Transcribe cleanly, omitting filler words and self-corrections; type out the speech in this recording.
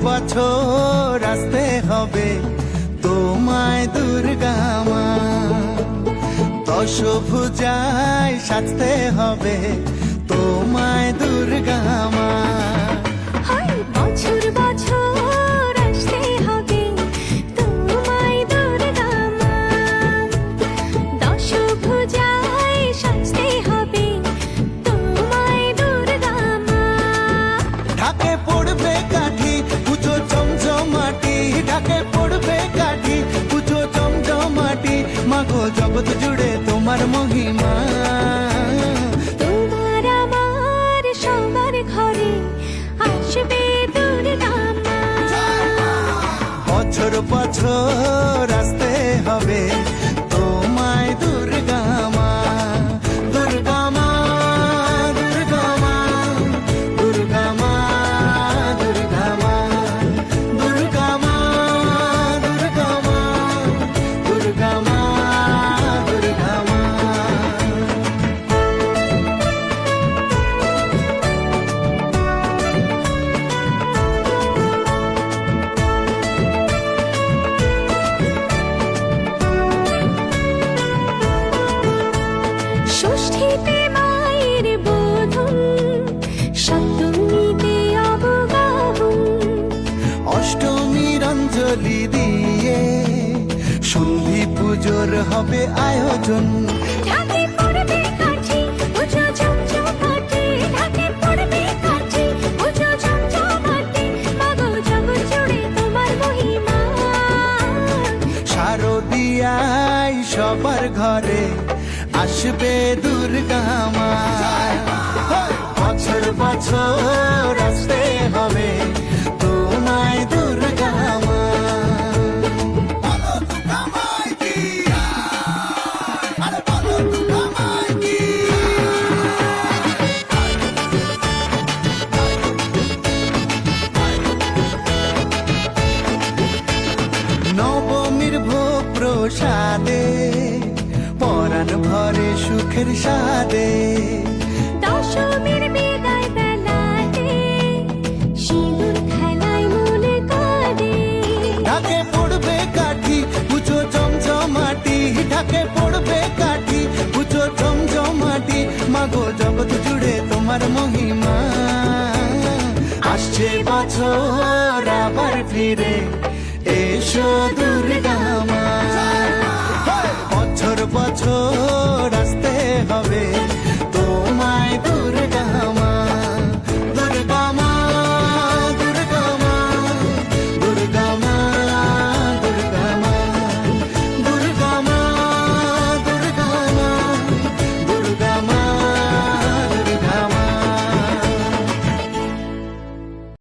বছর আসতে হবে তোমায় দুর্গা মা, দশভুজায় সাজতে হবে তোমায় দুর্গা মা। বছর বছর আসতে হবে তোমায় দুর্গা মা, দশভুজায় সাজতে হবে তোমায় দুর্গা মা। ঢাকে পড়বে কাঠি পুজো জমজমাটি, ঢাকে পড়বে কাঠি পুজো জমজমাটি, মাগো জগৎ জুড়ে তোমার মহিমা। তোমার আমার সবার ঘরে আসবে দুর্গা মা, বছর বছর আসতে হবে তোমায় দুর্গা মা, দুর্গা মা, দুর্গা মা, দুর্গা মা, দুর্গা মা, দুর্গা মা, দুর্গা মা, দুর্গা মা, দুর্গা মা। ষষ্ঠীতে মায়ের বোধন, সপ্তমীতে অবগাহন, অষ্টমীর অঞ্জলি দিয়ে সন্ধি পুজোর হবে আয়োজন। ঢাকে পড়বে কাঠি পুজো জমজমাটি, ঢাকে পড়বে কাঠি পুজো জমজমাটি, মাগো জগৎ জুড়ে তোমার মহিমা। শারদিয়ায় সবার ঘরে আসবে দুর্গা মা, বছর বছর আসতে হবে তোমায় দুর্গা মা। নবমীর ভোগ প্রসাদে পরাণ ভরে সুখের সাদে, দশমীর বিদায় বেলাতে সিঁদুর খেলায় মনে কাঁদে। ঢাকে পড়বে কাঠি পুজো জমজমাটি, ঢাকে পড়বে কাঠি পুজো জমজমাটি, মাগো জগৎ জুড়ে তোমার মহিমা। আসছে বছর আবার ফিরে এসো